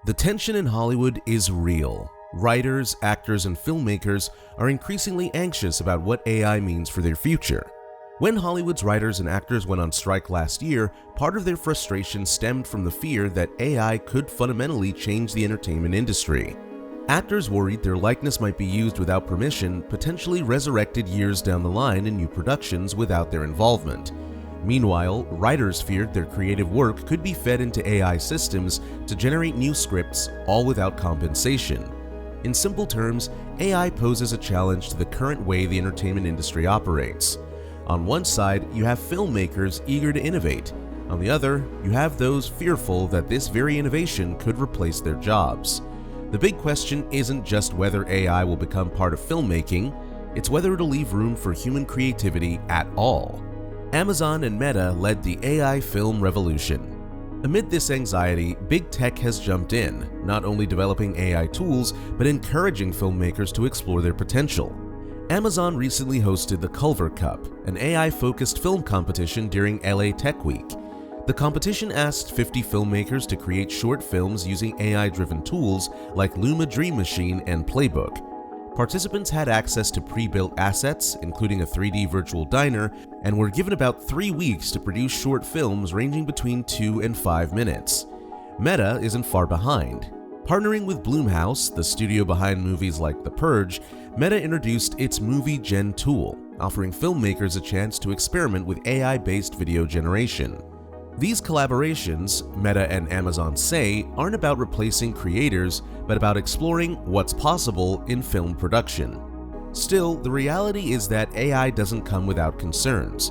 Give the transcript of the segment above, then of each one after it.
The tension in Hollywood is real. Writers, actors, and filmmakers are increasingly anxious about what AI means for their future. When Hollywood's writers and actors went on strike last year, part of their frustration stemmed from the fear that AI could fundamentally change the entertainment industry. Actors worried their likeness might be used without permission, potentially resurrected years down the line in new productions without their involvement. Meanwhile, writers feared their creative work could be fed into AI systems to generate new scripts, all without compensation. In simple terms, AI poses a challenge to the current way the entertainment industry operates. On one side, you have filmmakers eager to innovate. On the other, you have those fearful that this very innovation could replace their jobs. The big question isn't just whether AI will become part of filmmaking, it's whether it'll leave room for human creativity at all. Amazon and Meta led the AI film revolution. Amid this anxiety, Big Tech has jumped in, not only developing AI tools, but encouraging filmmakers to explore their potential. Amazon recently hosted the Culver Cup, an AI-focused film competition during LA Tech Week. The competition asked 50 filmmakers to create short films using AI-driven tools like Luma Dream Machine and Playbook. Participants had access to pre-built assets, including a 3D virtual diner, and were given about 3 weeks to produce short films ranging between 2 and 5 minutes. Meta isn't far behind. Partnering with Blumhouse, the studio behind movies like The Purge, Meta introduced its Movie Gen tool, offering filmmakers a chance to experiment with AI-based video generation. These collaborations, Meta and Amazon say, aren't about replacing creators, but about exploring what's possible in film production. Still, the reality is that AI doesn't come without concerns.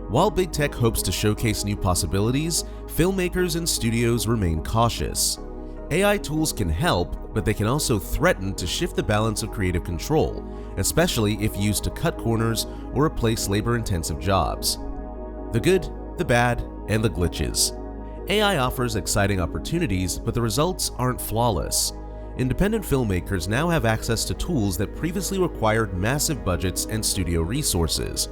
While Big Tech hopes to showcase new possibilities, filmmakers and studios remain cautious. AI tools can help, but they can also threaten to shift the balance of creative control, especially if used to cut corners or replace labor-intensive jobs. The good, the bad, and the glitches. AI offers exciting opportunities, but the results aren't flawless. Independent filmmakers now have access to tools that previously required massive budgets and studio resources.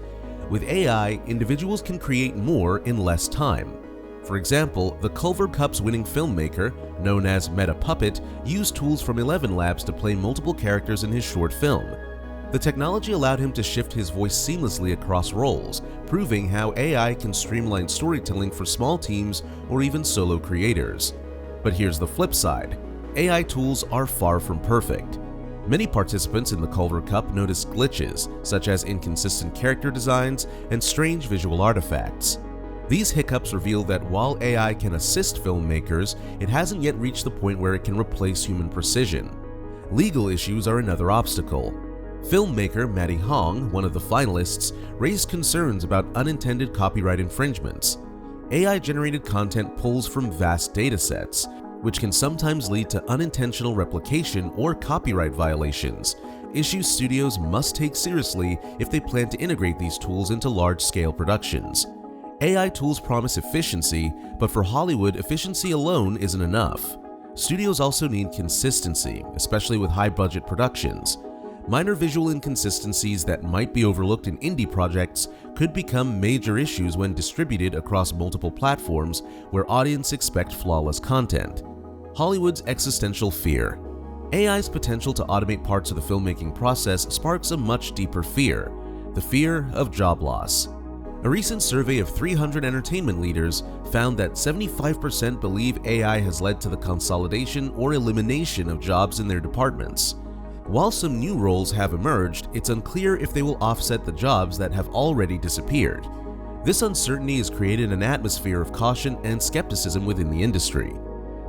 With AI, individuals can create more in less time. For example, the Culver Cup's winning filmmaker, known as Meta Puppet, used tools from 11 Labs to play multiple characters in his short film. The technology allowed him to shift his voice seamlessly across roles, proving how AI can streamline storytelling for small teams or even solo creators. But here's the flip side. AI tools are far from perfect. Many participants in the Culver Cup noticed glitches, such as inconsistent character designs and strange visual artifacts. These hiccups reveal that while AI can assist filmmakers, it hasn't yet reached the point where it can replace human precision. Legal issues are another obstacle. Filmmaker Maddie Hong, one of the finalists, raised concerns about unintended copyright infringements. AI-generated content pulls from vast datasets, which can sometimes lead to unintentional replication or copyright violations, issues studios must take seriously if they plan to integrate these tools into large-scale productions. AI tools promise efficiency, but for Hollywood, efficiency alone isn't enough. Studios also need consistency, especially with high-budget productions. Minor visual inconsistencies that might be overlooked in indie projects could become major issues when distributed across multiple platforms where audiences expect flawless content. Hollywood's existential fear. AI's potential to automate parts of the filmmaking process sparks a much deeper fear, the fear of job loss. A recent survey of 300 entertainment leaders found that 75% believe AI has led to the consolidation or elimination of jobs in their departments. While some new roles have emerged, it's unclear if they will offset the jobs that have already disappeared. This uncertainty has created an atmosphere of caution and skepticism within the industry.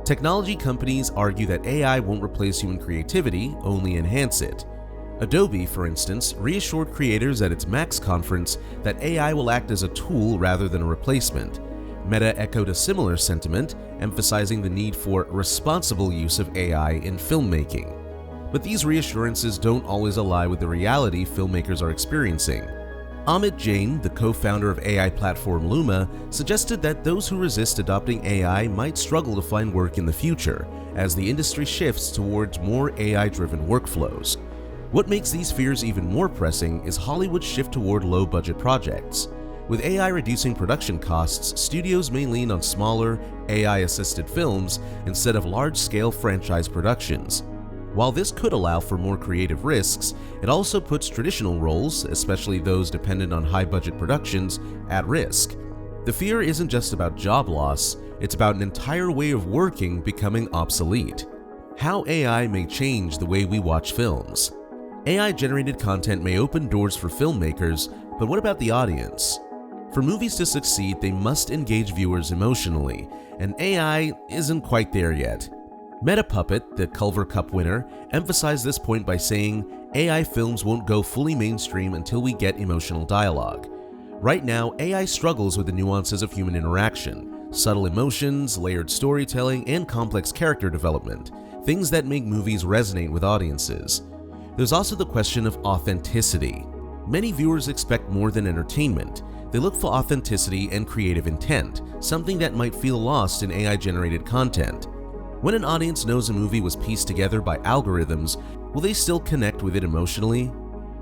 Technology companies argue that AI won't replace human creativity, only enhance it. Adobe, for instance, reassured creators at its Max conference that AI will act as a tool rather than a replacement. Meta echoed a similar sentiment, emphasizing the need for responsible use of AI in filmmaking. But these reassurances don't always align with the reality filmmakers are experiencing. Amit Jain, the co-founder of AI platform Luma, suggested that those who resist adopting AI might struggle to find work in the future, as the industry shifts towards more AI-driven workflows. What makes these fears even more pressing is Hollywood's shift toward low-budget projects. With AI reducing production costs, studios may lean on smaller, AI-assisted films instead of large-scale franchise productions. While this could allow for more creative risks, it also puts traditional roles, especially those dependent on high-budget productions, at risk. The fear isn't just about job loss, it's about an entire way of working becoming obsolete. How AI may change the way we watch films. AI-generated content may open doors for filmmakers, but what about the audience? For movies to succeed, they must engage viewers emotionally, and AI isn't quite there yet. Meta Puppet, the Culver Cup winner, emphasized this point by saying, AI films won't go fully mainstream until we get emotional dialogue. Right now, AI struggles with the nuances of human interaction, subtle emotions, layered storytelling, and complex character development, things that make movies resonate with audiences. There's also the question of authenticity. Many viewers expect more than entertainment. They look for authenticity and creative intent, something that might feel lost in AI-generated content. When an audience knows a movie was pieced together by algorithms, will they still connect with it emotionally?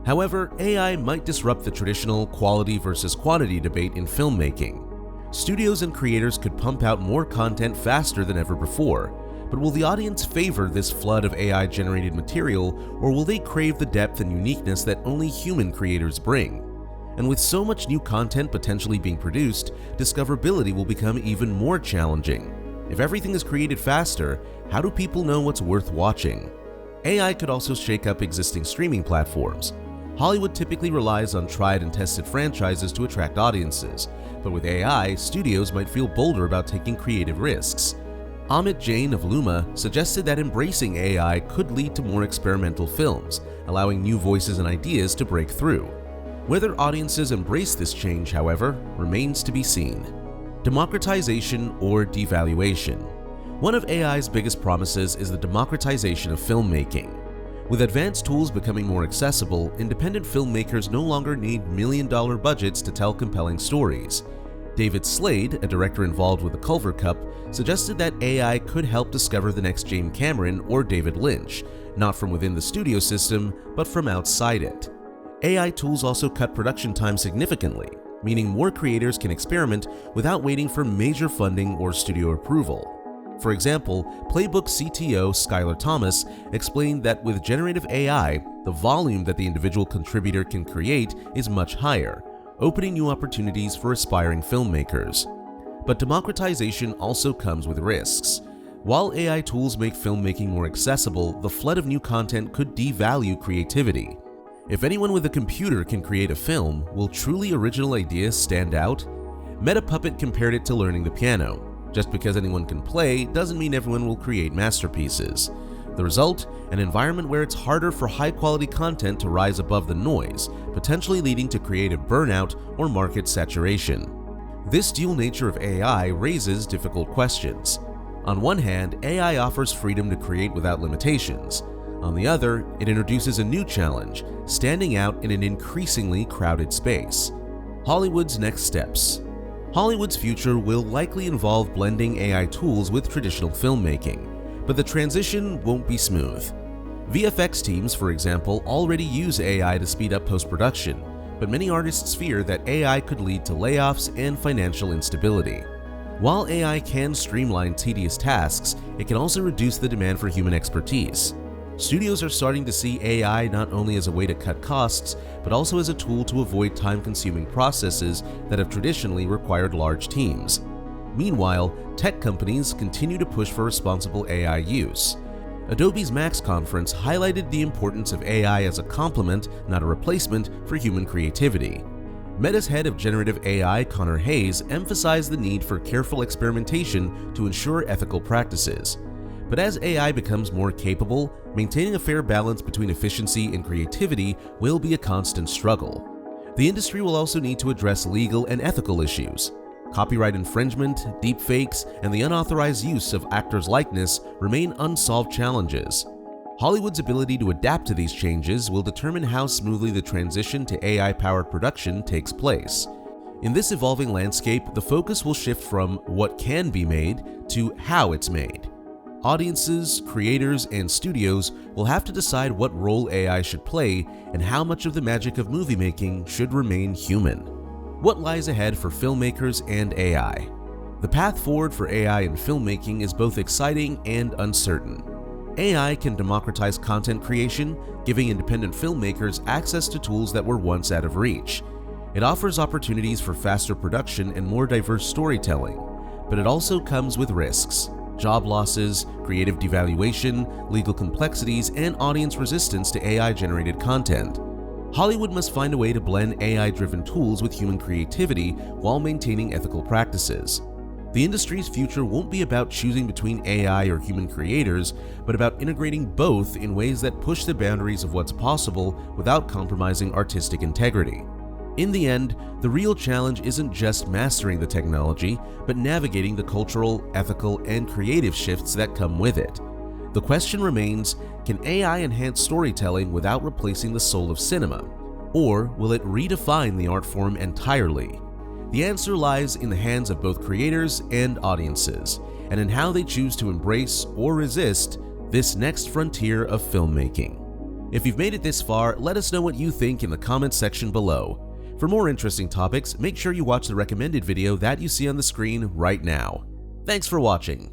However, AI might disrupt the traditional quality versus quantity debate in filmmaking. Studios and creators could pump out more content faster than ever before, but will the audience favor this flood of AI-generated material, or will they crave the depth and uniqueness that only human creators bring? And with so much new content potentially being produced, discoverability will become even more challenging. If everything is created faster, how do people know what's worth watching? AI could also shake up existing streaming platforms. Hollywood typically relies on tried and tested franchises to attract audiences, but with AI, studios might feel bolder about taking creative risks. Amit Jain of Luma suggested that embracing AI could lead to more experimental films, allowing new voices and ideas to break through. Whether audiences embrace this change, however, remains to be seen. Democratization or devaluation. One of AI's biggest promises is the democratization of filmmaking. With advanced tools becoming more accessible, independent filmmakers no longer need million-dollar budgets to tell compelling stories. David Slade, a director involved with the Culver Cup, suggested that AI could help discover the next James Cameron or David Lynch, not from within the studio system, but from outside it. AI tools also cut production time significantly, meaning more creators can experiment without waiting for major funding or studio approval. For example, Playbook CTO Skylar Thomas explained that with generative AI, the volume that the individual contributor can create is much higher, opening new opportunities for aspiring filmmakers. But democratization also comes with risks. While AI tools make filmmaking more accessible, the flood of new content could devalue creativity. If anyone with a computer can create a film, will truly original ideas stand out? Meta Puppet compared it to learning the piano. Just because anyone can play doesn't mean everyone will create masterpieces. The result? An environment where it's harder for high-quality content to rise above the noise, potentially leading to creative burnout or market saturation. This dual nature of AI raises difficult questions. On one hand, AI offers freedom to create without limitations. On the other, it introduces a new challenge, standing out in an increasingly crowded space. Hollywood's next steps. Hollywood's future will likely involve blending AI tools with traditional filmmaking, but the transition won't be smooth. VFX teams, for example, already use AI to speed up post-production, but many artists fear that AI could lead to layoffs and financial instability. While AI can streamline tedious tasks, it can also reduce the demand for human expertise. Studios are starting to see AI not only as a way to cut costs, but also as a tool to avoid time-consuming processes that have traditionally required large teams. Meanwhile, tech companies continue to push for responsible AI use. Adobe's Max conference highlighted the importance of AI as a complement, not a replacement, for human creativity. Meta's head of generative AI, Connor Hayes, emphasized the need for careful experimentation to ensure ethical practices. But as AI becomes more capable, maintaining a fair balance between efficiency and creativity will be a constant struggle. The industry will also need to address legal and ethical issues. Copyright infringement, deepfakes, and the unauthorized use of actors' likeness remain unsolved challenges. Hollywood's ability to adapt to these changes will determine how smoothly the transition to AI-powered production takes place. In this evolving landscape, the focus will shift from what can be made to how it's made. Audiences, creators, and studios will have to decide what role AI should play and how much of the magic of movie making should remain human. What lies ahead for filmmakers and AI? The path forward for AI in filmmaking is both exciting and uncertain. AI can democratize content creation, giving independent filmmakers access to tools that were once out of reach. It offers opportunities for faster production and more diverse storytelling, but it also comes with risks: job losses, creative devaluation, legal complexities, and audience resistance to AI-generated content. Hollywood must find a way to blend AI-driven tools with human creativity while maintaining ethical practices. The industry's future won't be about choosing between AI or human creators, but about integrating both in ways that push the boundaries of what's possible without compromising artistic integrity. In the end, the real challenge isn't just mastering the technology, but navigating the cultural, ethical, and creative shifts that come with it. The question remains, can AI enhance storytelling without replacing the soul of cinema? Or will it redefine the art form entirely? The answer lies in the hands of both creators and audiences, and in how they choose to embrace or resist this next frontier of filmmaking. If you've made it this far, let us know what you think in the comments section below. For more interesting topics, make sure you watch the recommended video that you see on the screen right now. Thanks for watching.